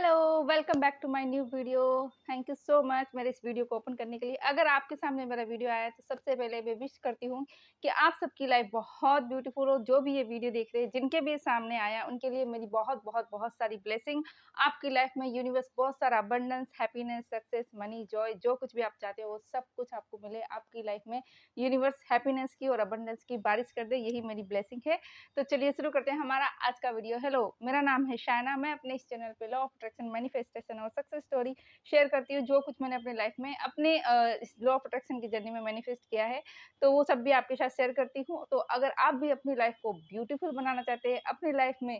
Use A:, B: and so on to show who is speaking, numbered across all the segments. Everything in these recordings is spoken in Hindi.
A: Hello, welcome back to my new video. Thank you so much मेरे इस वीडियो को ओपन करने के लिए। अगर आपके सामने मेरा वीडियो आया है तो सबसे पहले मैं विश करती हूँ कि आप सबकी लाइफ बहुत ब्यूटीफुल हो। जो भी ये वीडियो देख रहे हैं, जिनके भी सामने आया, उनके लिए मेरी बहुत बहुत बहुत सारी ब्लेसिंग। आपकी लाइफ में यूनिवर्स बहुत सारा abundance, happiness, success, money, Joy, जो कुछ भी आप चाहते हो वो सब कुछ आपको मिले। आपकी लाइफ में यूनिवर्स हैप्पीनेस की और अबंडेंस की बारिश कर दे, यही मेरी ब्लेसिंग है। तो चलिए शुरू करते हैं हमारा आज का वीडियो। हेलो, मेरा नाम है शायना। मैं अपने इस चैनल पे लॉ ऑफ अट्रैक्शन, मैनिफेस्टेशन और सक्सेस स्टोरी शेयर करती हूँ। जो कुछ मैंने अपनी लाइफ में अपने इस लॉ ऑफ अट्रैक्शन की जर्नी में मैनिफेस्ट किया है, तो वो सब भी आपके साथ शेयर करती हूँ। तो अगर आप भी अपनी लाइफ को ब्यूटीफुल बनाना चाहते हैं, अपनी लाइफ में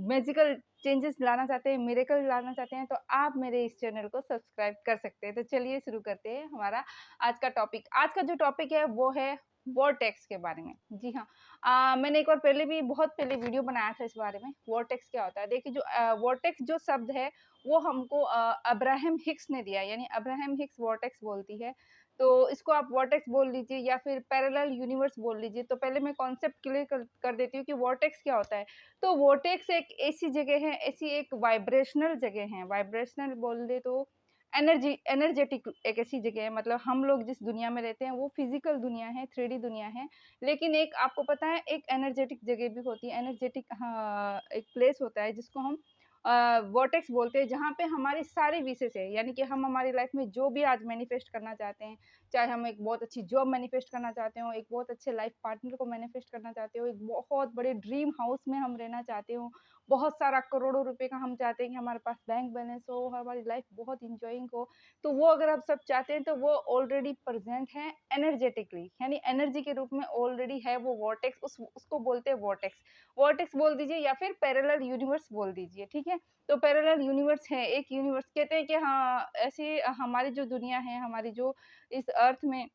A: मैजिकल चेंजेस लाना चाहते हैं, मिरेकल लाना चाहते हैं, तो आप मेरे इस चैनल को सब्सक्राइब कर सकते हैं। तो चलिए शुरू करते हैं हमारा आज का टॉपिक। आज का जो टॉपिक है वो है वॉर्टेक्स के बारे में। जी हाँ, मैंने एक बार पहले भी बहुत पहले वीडियो बनाया था इस बारे में, वॉर्टेक्स क्या होता है। देखिए, जो वॉर्टेक्स जो शब्द है वो हमको अब्राहम हिक्स ने दिया है, यानी अब्राहम हिक्स वॉर्टेक्स बोलती है। तो इसको आप वॉर्टेक्स बोल लीजिए या फिर पैरेलल यूनिवर्स बोल लीजिए। तो पहले मैं कॉन्सेप्ट क्लियर कर देती हूँ कि वॉर्टेक्स क्या होता है। तो वॉर्टेक्स एक ऐसी जगह है, ऐसी एक वाइब्रेशनल जगह है। वाइब्रेशनल बोल दे तो एनर्जेटिक एक ऐसी जगह है। मतलब हम लोग जिस दुनिया में रहते हैं वो फिजिकल दुनिया है, 3D दुनिया है। लेकिन एक आपको पता है एक एनर्जेटिक जगह भी होती है, एनर्जेटिक हाँ, एक प्लेस होता है जिसको हम वॉर्टेक्स बोलते हैं, जहाँ पे हमारी सारी विशेष है। यानी कि हम हमारी लाइफ में जो भी आज मैनिफेस्ट करना चाहते हैं, चाहे हम एक बहुत अच्छी जॉब मैनिफेस्ट करना चाहते हो, एक बहुत अच्छे लाइफ पार्टनर को मैनिफेस्ट करना चाहते हो, एक बहुत बड़े ड्रीम हाउस में हम रहना चाहते हो, बहुत सारा करोड़ों रुपए का हम चाहते हैं कि हमारे पास बैंक बैलेंस हो, हमारी लाइफ बहुत इंजॉइंग हो। तो वो अगर आप सब चाहते हैं तो वो ऑलरेडी प्रेजेंट है एनर्जेटिकली, यानी एनर्जी के रूप में ऑलरेडी है वो वॉर्टेक्स। उसको बोलते हैं वॉर्टेक्स। वॉर्टेक्स बोल दीजिए या फिर पैरेलल यूनिवर्स बोल दीजिए, ठीक है। तो पैरेलल यूनिवर्स है, एक यूनिवर्स कहते हैं कि हाँ, ऐसी हमारी जो दुनिया है, हमारी जो इस अर्थ में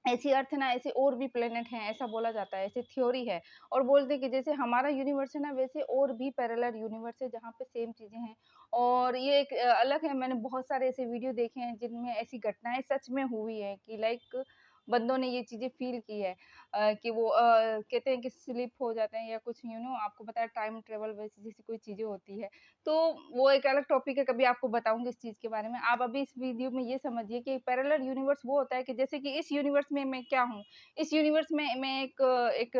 A: ऐसी अर्थ है ना, ऐसे और भी प्लेनेट हैं, ऐसा बोला जाता है, ऐसी थ्योरी है। और बोलते हैं कि जैसे हमारा यूनिवर्स है ना, वैसे और भी पैरेलल यूनिवर्स है जहाँ पे सेम चीज़ें हैं। और ये एक अलग है। मैंने बहुत सारे ऐसे वीडियो देखे हैं जिनमें ऐसी घटनाएँ सच में हुई हैं कि लाइक बंदों ने ये चीज़ें फ़ील की है, कि वो कहते हैं कि स्लिप हो जाते हैं या कुछ आपको पता है टाइम ट्रैवल वैसी जैसी कोई चीज़ें होती है। तो वो एक अलग टॉपिक है, कभी आपको बताऊँगी इस चीज़ के बारे में। आप अभी इस वीडियो में ये समझिए कि पैरेलल यूनिवर्स वो होता है कि जैसे कि इस यूनिवर्स में मैं क्या हूँ? इस यूनिवर्स में मैं एक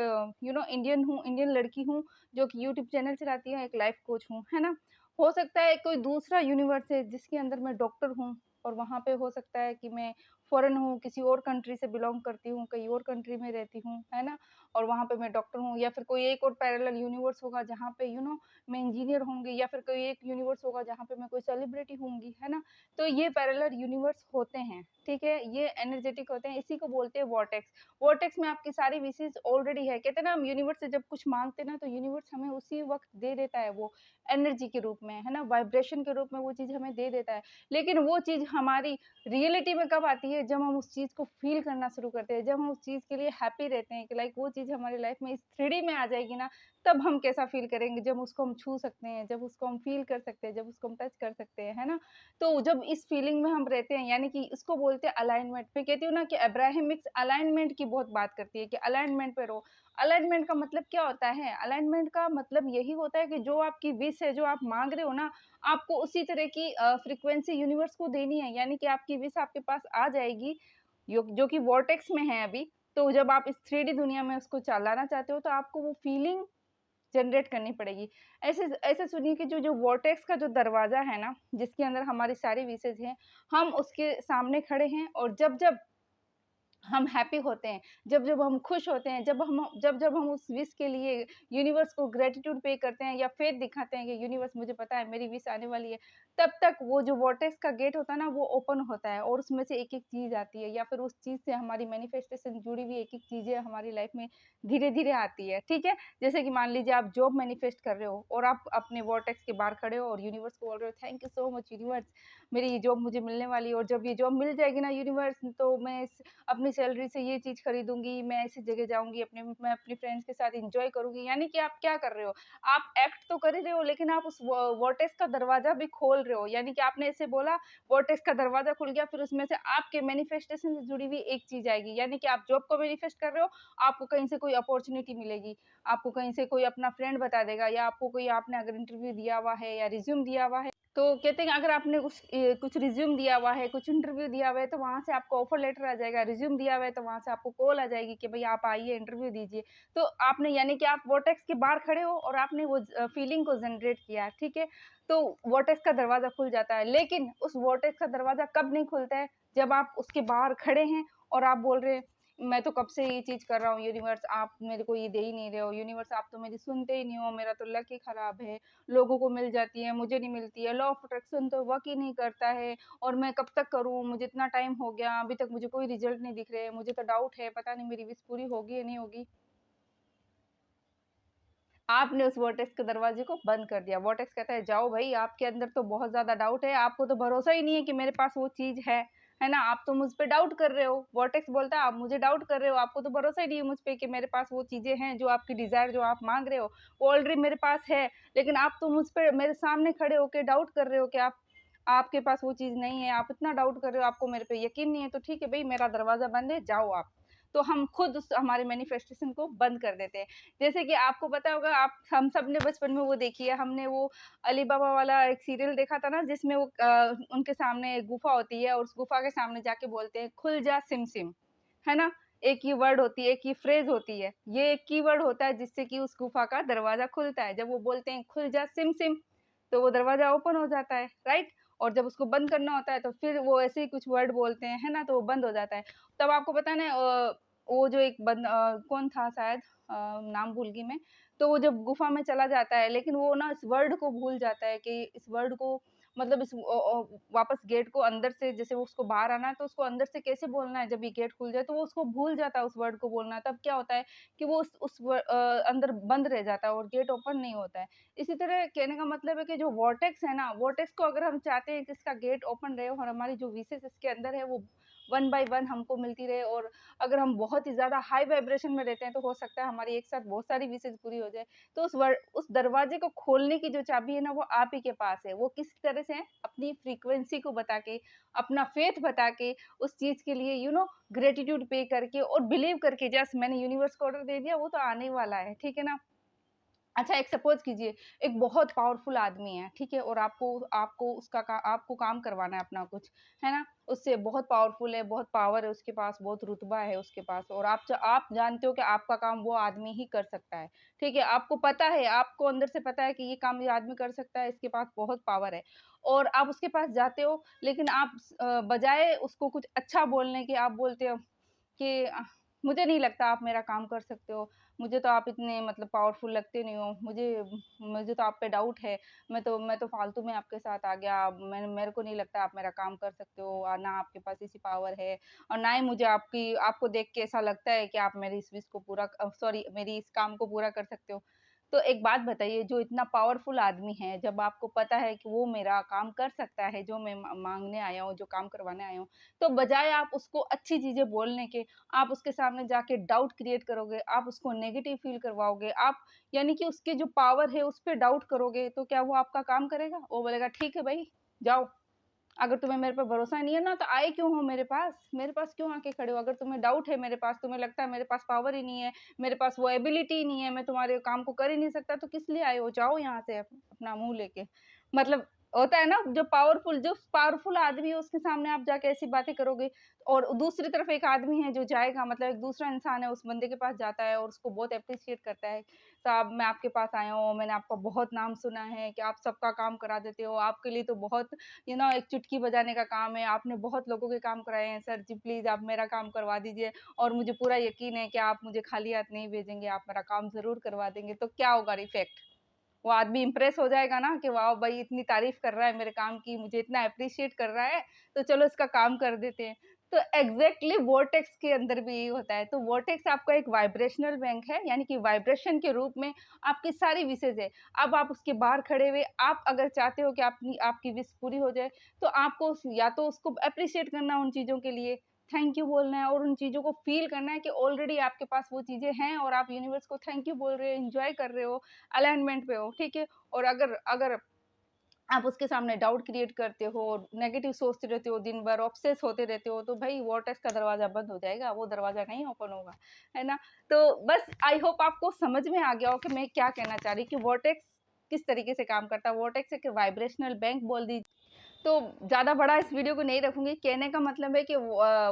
A: इंडियन हूँ, इंडियन लड़की हूँ जो कि यूट्यूब चैनल चलाती है, एक लाइफ कोच हूँ, है ना? हो सकता है कोई दूसरा यूनिवर्स है जिसके अंदर मैं डॉक्टर हूँ, और वहाँ पे हो सकता है कि मैं फ़ॉरेन हूँ, किसी और कंट्री से बिलॉन्ग करती हूँ, कहीं और कंट्री में रहती हूँ, है ना? और वहाँ पे मैं डॉक्टर हूँ, या फिर कोई एक और पैरेलल यूनिवर्स होगा जहाँ पे मैं इंजीनियर होंगी, या फिर कोई एक यूनिवर्स होगा जहाँ पे मैं कोई सेलिब्रिटी होंगी, है ना? तो ये पैरेलल यूनिवर्स होते हैं, ठीक है? ये एनर्जेटिक होते हैं, इसी को बोलते हैं वॉर्टेक्स। वॉर्टेक्स में आपकी सारी विशेज़ ऑलरेडी है। कहते हैं ना, हम यूनिवर्स से जब कुछ माँगते हैं ना, तो यूनिवर्स हमें उसी वक़्त दे देता है वो, एनर्जी के रूप में, है ना? वाइब्रेशन के रूप में वो चीज़ हमें दे देता है। लेकिन वो चीज़ हमारी रियलिटी में कब आती है? जब हम उस चीज़ को फ़ील करना शुरू करते हैं, जब हम उस चीज़ के लिए हैप्पी रहते हैं कि लाइक वो चीज़ हमारी लाइफ़ में इस 3D में आ जाएगी ना, तब हम कैसा फ़ील करेंगे, जब उसको हम छू सकते हैं, जब उसको हम फ़ील कर सकते हैं, जब उसको हम टच कर सकते हैं, है ना? तो जब इस फ़ीलिंग में हम रहते हैं, यानी कि इसको बोलते हैं अलाइनमेंट। मैं कहती हूँ ना कि अब्राहमिक्स अलाइनमेंट की बहुत बात करती है कि अलाइनमेंट पे रहो। अलाइनमेंट का मतलब क्या होता है? अलाइनमेंट का मतलब यही होता है कि जो आपकी विश है, जो आप माँग रहे हो ना, आपको उसी तरह की फ्रीक्वेंसी यूनिवर्स को देनी है। यानी कि आपकी विश आपके पास आ जाएगी, जो कि वॉर्टेक्स में है अभी। तो जब आप इस 3D दुनिया में उसको लाना चाहते हो, तो आपको वो फीलिंग जनरेट करनी पड़ेगी। ऐसे ऐसे सुनिए कि जो जो वॉर्टेक्स का जो दरवाज़ा है ना, जिसके अंदर हमारी सारी विशेज़ हैं, हम उसके सामने खड़े हैं, और जब-जब हम हैप्पी होते हैं, जब-जब हम खुश होते हैं, जब-जब हम उस विश के लिए यूनिवर्स को ग्रैटिट्यूड पे करते हैं या फेथ दिखाते हैं कि यूनिवर्स मुझे पता है मेरी विश आने वाली है, तब तक वो जो वॉर्टेक्स का गेट होता है ना, वो ओपन होता है, और उसमें से एक-एक चीज़ आती है, या फिर उस चीज़ से हमारी मैनिफेस्टेशन जुड़ी हुई एक-एक चीज़ें हमारी लाइफ में धीरे-धीरे आती है, ठीक है? जैसे कि मान लीजिए आप जॉब मैनिफेस्ट कर रहे हो, और आप अपने वॉर्टेक्स के बाहर खड़े हो और यूनिवर्स को बोल रहे हो, thank you so much universe, मेरी ये जॉब मुझे मिलने वाली है, और जब ये जॉब मिल जाएगी ना यूनिवर्स, तो मैं इस अपनी सैलरी से ये चीज़ खरीदूँगी, मैं ऐसी जगह जाऊँगी, मैं अपने फ्रेंड्स के साथ एन्जॉय करूँगी। यानी कि आप क्या कर रहे हो? आप एक्ट तो कर ही रहे हो, लेकिन आप उस वोर्टेक्स का दरवाज़ा भी खोल रहे हो। यानी कि आपने ऐसे बोला, वोर्टेक्स का दरवाज़ा खुल गया, फिर उसमें से आपके मैनिफेस्टेशन से जुड़ी हुई एक चीज़ आएगी। यानी कि आप जॉब को मैनिफेस्ट कर रहे हो, आपको कहीं से कोई अपॉर्च्युनिटी मिलेगी, आपको कहीं से कोई अपना फ्रेंड बता देगा, या आपको कोई, आपने अगर इंटरव्यू दिया हुआ है या रिज़्यूम दिया हुआ है, तो कहते हैं अगर आपने कुछ रिज़्यूम दिया हुआ है, कुछ इंटरव्यू दिया हुआ है, तो वहाँ से आपको ऑफ़र लेटर आ जाएगा। रिज़्यूम दिया हुआ है, तो वहाँ से आपको कॉल आ जाएगी कि भई आप आइए, इंटरव्यू दीजिए। तो आपने, यानी कि आप वर्टेक्स के बाहर खड़े हो और आपने वो फीलिंग को जनरेट किया, ठीक है? तो वर्टेक्स का दरवाज़ा खुल जाता है। लेकिन उस वर्टेक्स का दरवाज़ा कब नहीं खुलता है? जब आप उसके बाहर खड़े हैं और आप बोल रहे हैं, मैं तो कब से ये चीज़ कर रहा हूँ, यूनिवर्स आप मेरे को ये दे ही नहीं रहे हो, यूनिवर्स आप तो मेरी सुनते ही नहीं हो, मेरा तो लक ही खराब है, लोगों को मिल जाती है, मुझे नहीं मिलती है, लॉ ऑफ अट्रैक्शन तो वर्क ही नहीं करता है, और मैं कब तक करूँ, मुझे इतना टाइम हो गया, अभी तक मुझे कोई रिजल्ट नहीं दिख रहे, मुझे तो डाउट है, पता नहीं मेरी विश पूरी होगी या नहीं होगी। आपने उस वर्टेक्स के दरवाजे को बंद कर दिया। वर्टेक्स कहता है जाओ भई, आपके अंदर तो बहुत ज़्यादा डाउट है, आपको तो भरोसा ही नहीं है कि मेरे पास वो चीज़ है ना? आप तो मुझ पे डाउट कर रहे हो। वर्टेक्स बोलता है आप मुझे डाउट कर रहे हो, आपको तो भरोसा ही नहीं है मुझ पे कि मेरे पास वो चीज़ें हैं जो आपकी डिज़ायर जो आप माँग रहे हो, वो ऑलरेडी मेरे पास है। लेकिन आप तो मुझ पे मेरे सामने खड़े होके डाउट कर रहे हो कि आपके पास वो चीज़ नहीं है, आप इतना डाउट कर रहे हो, आपको मेरे पे यकीन नहीं है, तो ठीक है भई, मेरा दरवाज़ा बंद है, जाओ आप। तो हम खुद उस हमारे मैनिफेस्टेशन को बंद कर देते हैं। जैसे कि आपको पता होगा, आप हम सब ने बचपन में वो देखी है, हमने वो अली बाबा वाला एक सीरियल देखा था ना, जिसमें वो उनके सामने एक गुफ़ा होती है और उस गुफ़ा के सामने जाके बोलते हैं, खुल जा सिम सिम, है ना? एक ये वर्ड होती है, एक ये फ्रेज़ होती है। ये एक कीवर्ड होता है जिससे कि उस गुफ़ा का दरवाज़ा खुलता है। जब वो बोलते हैं खुल जा सिम सिम, तो वो दरवाज़ा ओपन हो जाता है, राइट? और जब उसको बंद करना होता है तो फिर वो ऐसे ही कुछ वर्ड बोलते हैं, है ना? तो वो बंद हो जाता है। तब आपको पता है ना, वो जो एक कौन था शायद, नाम भूल गई मैं। तो वो जब गुफ़ा में चला जाता है, लेकिन वो ना इस वर्ड को भूल जाता है कि इस वर्ड को, मतलब वापस गेट को अंदर से, जैसे वो उसको बाहर आना है तो उसको अंदर से कैसे बोलना है जब ये गेट खुल जाए, तो वो उसको भूल जाता है उस वर्ड को बोलना। तब क्या होता है कि वो अंदर बंद रह जाता है और गेट ओपन नहीं होता है। इसी तरह कहने का मतलब है कि जो वॉर्टेक्स है ना, वॉर्टेक्स को अगर हम चाहते हैं कि इसका गेट ओपन रहे और हमारी जो विशेज़ इसके अंदर है वो वन बाय वन हमको मिलती रहे, और अगर हम बहुत ही ज़्यादा हाई वाइब्रेशन में रहते हैं तो हो सकता है हमारी एक साथ बहुत सारी विशेज़ पूरी हो जाए। तो उस दरवाजे को खोलने की जो चाबी है ना, वो आप ही के पास है। वो किस तरह से है? अपनी फ्रीक्वेंसी को बता के, अपना फेथ बता के, उस चीज़ के लिए ग्रैटिट्यूड पे करके और बिलीव करके, जस्ट मैंने यूनिवर्स को ऑर्डर दे दिया, वो तो आने ही वाला है, ठीक है ना? अच्छा, एक सपोज़ कीजिए, एक बहुत पावरफुल आदमी है, ठीक है? और आपको आपको उसका का आपको काम करवाना है अपना कुछ, है ना? उससे बहुत पावरफुल है, बहुत पावर है उसके पास, बहुत रुतबा है उसके पास, और आप जानते हो कि आपका काम वो आदमी ही कर सकता है, ठीक है? आपको पता है, आपको अंदर से पता है कि ये काम ये आदमी कर सकता है, इसके पास बहुत पावर है, और आप उसके पास जाते हो, लेकिन बजाए उसको कुछ अच्छा बोलने के, आप बोलते हो कि मुझे नहीं लगता आप मेरा काम कर सकते हो। मुझे तो आप इतने मतलब पावरफुल लगते नहीं हो। मुझे तो आप पे डाउट है। मैं तो फालतू में आपके साथ आ गया। मेरे को नहीं लगता आप मेरा काम कर सकते हो, और ना आपके पास ऐसी पावर है, और ना ही मुझे आपको देख के ऐसा लगता है कि आप मेरी इस विश को सॉरी, मेरी इस काम को पूरा कर सकते हो। तो एक बात बताइए, जो इतना पावरफुल आदमी है, जब आपको पता है कि वो मेरा काम कर सकता है, जो मैं माँगने आया हूँ, जो काम करवाने आया हूँ, तो बजाय आप उसको अच्छी चीज़ें बोलने के, आप उसके सामने जाके डाउट क्रिएट करोगे, आप उसको नेगेटिव फ़ील करवाओगे, आप यानी कि उसकी जो पावर है उस पे डाउट करोगे, तो क्या वो आपका काम करेगा? वो बोलेगा ठीक है भई, जाओ। अगर तुम्हें मेरे पे भरोसा नहीं है ना, तो आए क्यों हो मेरे पास? मेरे पास क्यों आके खड़े हो? अगर तुम्हें डाउट है मेरे पास, तुम्हें लगता है मेरे पास पावर ही नहीं है, मेरे पास वो एबिलिटी ही नहीं है, मैं तुम्हारे काम को कर ही नहीं सकता, तो किस लिए आए हो? जाओ यहाँ से अपना मुँह लेके। मतलब होता है ना, जो पावरफुल आदमी है उसके सामने आप जाके ऐसी बातें करोगे, और दूसरी तरफ एक आदमी है जो जाएगा, मतलब एक दूसरा इंसान है, उस बंदे के पास जाता है और उसको बहुत एप्रिशिएट करता है। साहब, मैं आपके पास आया हूँ, मैंने आपका बहुत नाम सुना है कि आप सबका काम करा देते हो, आपके लिए तो बहुत एक चुटकी बजाने का काम है, आपने बहुत लोगों के काम कराए हैं, सर जी प्लीज़ आप मेरा काम करवा दीजिए, और मुझे पूरा यकीन है कि आप मुझे खाली हाथ नहीं भेजेंगे, आप मेरा काम ज़रूर करवा देंगे। तो क्या होगा इफ़ेक्ट? वो आदमी इम्प्रेस हो जाएगा ना कि वाओ भाई, इतनी तारीफ़ कर रहा है मेरे काम की, मुझे इतना एप्रिशिएट कर रहा है, तो चलो इसका काम कर देते हैं। तो एग्ज़ैक्टली वोर्टेक्स के अंदर भी यही होता है। तो वोर्टेक्स आपका एक वाइब्रेशनल बैंक है, यानी कि वाइब्रेशन के रूप में आपकी सारी विशेज़ है। अब आप उसके बाहर खड़े हुए, आप अगर चाहते हो कि आपकी विश पूरी हो जाए, तो आपको या तो उसको एप्रिशिएट करना उन चीज़ों के लिए, थैंक यू बोलना है और उन चीज़ों को फ़ील करना है कि ऑलरेडी आपके पास वो चीज़ें हैं और आप यूनिवर्स को थैंक यू बोल रहे हो, एन्जॉय कर रहे हो, अलाइनमेंट पे हो, ठीक है? और अगर अगर आप उसके सामने डाउट क्रिएट करते हो, नेगेटिव सोचते रहते हो, दिन भर ऑब्सेस होते रहते हो, तो भई वॉर्टेक्स का दरवाज़ा बंद हो जाएगा, वो दरवाज़ा नहीं ओपन होगा, है ना? तो बस आई होप आपको समझ में आ गया हो कि मैं क्या कहना चाह रही कि वॉर्टेक्स किस तरीके से काम करता है। वॉर्टेक्स एक वाइब्रेशनल बैंक बोल दी तो ज़्यादा बड़ा इस वीडियो को नहीं रखूँगी। कहने का मतलब है कि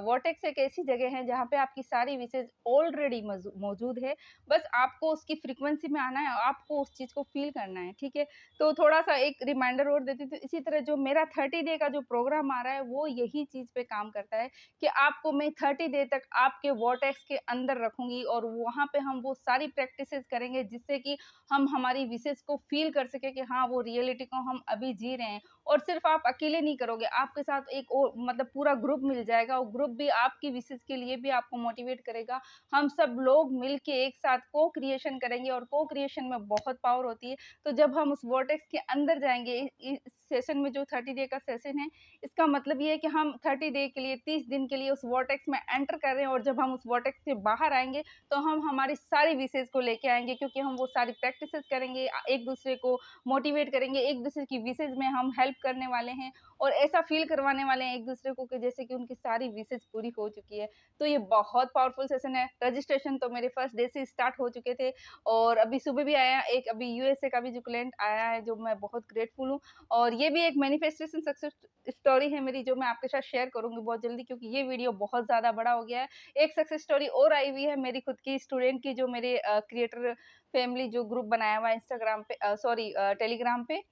A: वर्टेक्स एक ऐसी जगह है जहाँ पे आपकी सारी विशेज़ ऑलरेडी मौजूद है। बस आपको उसकी फ्रीक्वेंसी में आना है, आपको उस चीज़ को फ़ील करना है, ठीक है? तो थोड़ा-सा एक रिमाइंडर और देती हूँ, इसी तरह जो मेरा 30 डे का जो प्रोग्राम आ रहा है, वो यही चीज़ पे काम करता है कि आपको मैं 30 डे तक आपके वर्टेक्स के अंदर रखूँगी और वहाँ पे हम वो सारी प्रैक्टिसेज़ करेंगे जिससे कि हम हमारी विशेज़ को फ़ील कर सकें कि हाँ, वो रियलिटी को हम अभी जी रहे हैं। और सिर्फ आप अकेले नहीं करोगे, आपके साथ एक और मतलब पूरा ग्रुप मिल जाएगा, वो ग्रुप भी आपकी विशेज़ के लिए भी आपको मोटिवेट करेगा। हम सब लोग मिल के एक साथ को-क्रिएशन करेंगे और को-क्रिएशन में बहुत पावर होती है। तो जब हम उस वॉर्टेक्स के अंदर जाएँगे इस सेशन में जो 30 डे का सेशन है, इसका मतलब ये है कि हम 30 डे के लिए 30 दिन के लिए उस वॉर्टेक्स में एंटर कर रहे हैं और जब हम उस वॉर्टेक्स से बाहर आएँगे, तो हम हमारी सारी विशेज़ को लेके आएँगे क्योंकि हम वो सारी प्रैक्टिसेज़ करेंगे, एक-दूसरे को मोटिवेट करेंगे, एक-दूसरे की विशेज़ में हम हेल्प करने वाले हैं और ऐसा फ़ील करवाने वाले हैं एक-दूसरे को कि जैसे कि उनकी सारी विशेज़ पूरी हो चुकी है। तो ये बहुत पावरफुल सेशन है। रजिस्ट्रेशन तो मेरे फर्स्ट डे से स्टार्ट हो चुके थे और अभी सुबह भी आया, एक अभी यूएसए का भी जो क्लाइंट आया है, जो मैं बहुत ग्रेटफुल हूँ और ये भी एक मैनिफेस्टेशन सक्सेस स्टोरी है मेरी, जो मैं आपके साथ शेयर करूँगी बहुत जल्दी क्योंकि ये वीडियो बहुत ज़्यादा बड़ा हो गया है। एक सक्सेस स्टोरी और आई हुई है मेरी खुद की स्टूडेंट की, जो मेरे क्रिएटर फैमिली जो ग्रुप बनाया हुआ है इंस्टाग्राम पे टेलीग्राम पे।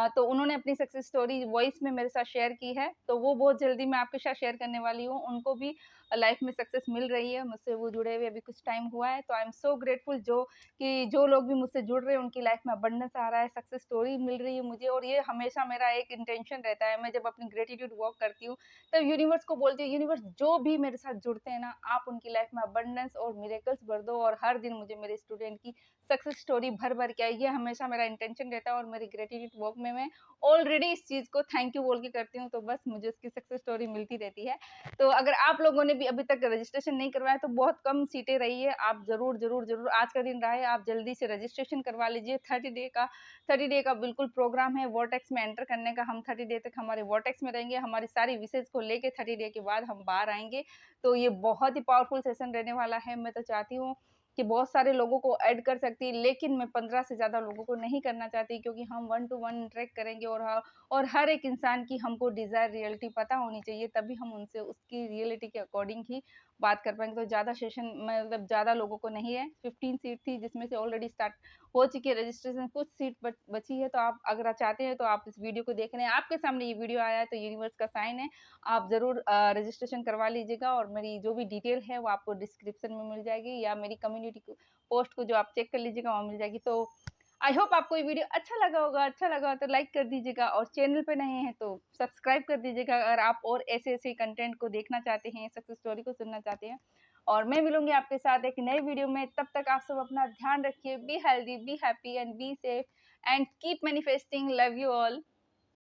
A: तो उन्होंने अपनी सक्सेस स्टोरी वॉइस में मेरे साथ शेयर की है, तो वो बहुत जल्दी मैं आपके साथ शेयर करने वाली हूँ। उनको भी लाइफ में सक्सेस मिल रही है, मुझसे वो जुड़े हुए अभी कुछ टाइम हुआ है, तो आई एम सो ग्रेटफुल जो लोग भी मुझसे जुड़ रहे हैं उनकी लाइफ में अबंडेंस आ रहा है, सक्सेस स्टोरी मिल रही है मुझे और ये हमेशा मेरा एक इंटेंशन रहता है। मैं जब अपनी ग्रेटिट्यूड वॉक करती हूँ, तब यूनिवर्स को बोलती हूँ, यूनिवर्स जो भी मेरे साथ जुड़ते हैं ना, आप उनकी लाइफ में अबंडेंस और मिरेकल्स भर दो और हर दिन मुझे मेरे स्टूडेंट की सक्सेस स्टोरी भर-भर के आए, ये हमेशा मेरा इंटेंशन रहता है और मेरी ग्रेटिट्यूड वर्क में मैं ऑलरेडी इस चीज़ को थैंक यू बोल के करती हूँ, तो बस मुझे उसकी सक्सेस स्टोरी मिलती रहती है। तो अगर आप लोगों ने भी अभी तक रजिस्ट्रेशन नहीं करवाया तो बहुत कम सीटें रही है, आप ज़रूर, ज़रूर, ज़रूर आज का दिन रहा है, आप जल्दी से रजिस्ट्रेशन करवा लीजिए। 30 डे का बिल्कुल प्रोग्राम है वॉर्टेक्स में एंटर करने का। हम 30 डे तक हमारे वॉर्टेक्स में रहेंगे, हमारी सारी विशेज़ को लेके 30 डे के बाद हम बाहर आएँगे। तो ये बहुत ही पावरफुल सेशन रहने वाला है। मैं तो चाहती हूँ कि बहुत सारे लोगों को ऐड कर सकती है, लेकिन मैं 15 से ज़्यादा लोगों को नहीं करना चाहती क्योंकि हम वन टू वन इंटरेक्ट करेंगे और हर एक इंसान की हमको डिज़ायर रियलिटी पता होनी चाहिए, तभी हम उनसे उसकी रियलिटी के अकॉर्डिंग ही बात कर पाएँगे। तो ज़्यादा सेशन मतलब ज़्यादा लोगों को नहीं है, 15 सीट थी जिसमें से ऑलरेडी स्टार्ट हो चुकी है रजिस्ट्रेशन, कुछ सीट बची है, तो आप अगर आप चाहते हैं तो आप इस वीडियो को देख रहे हैं, आपके सामने ये वीडियो आया है तो यूनिवर्स का साइन है। आप ज़रूर रजिस्ट्रेशन करवा लीजिएगा और मेरी जो भी डिटेल है वो आपको डिस्क्रिप्शन में मिल जाएगी या मेरी कम्युनिटी को पोस्ट को जो आप चेक कर लीजिएगा वहाँ मिल जाएगी। तो आई होप आपको ये वीडियो अच्छा लगा हो तो लाइक कर दीजिएगा और चैनल पे नए हैं तो सब्सक्राइब कर दीजिएगा अगर आप और ऐसे-ऐसे कंटेंट को देखना चाहते हैं, सक्सेस स्टोरी को सुनना चाहते हैं। और मैं मिलूँगी आपके साथ एक नए वीडियो में, तब तक आप सब अपना ध्यान रखिए, be healthy, be happy and be safe and keep manifesting. Love you all.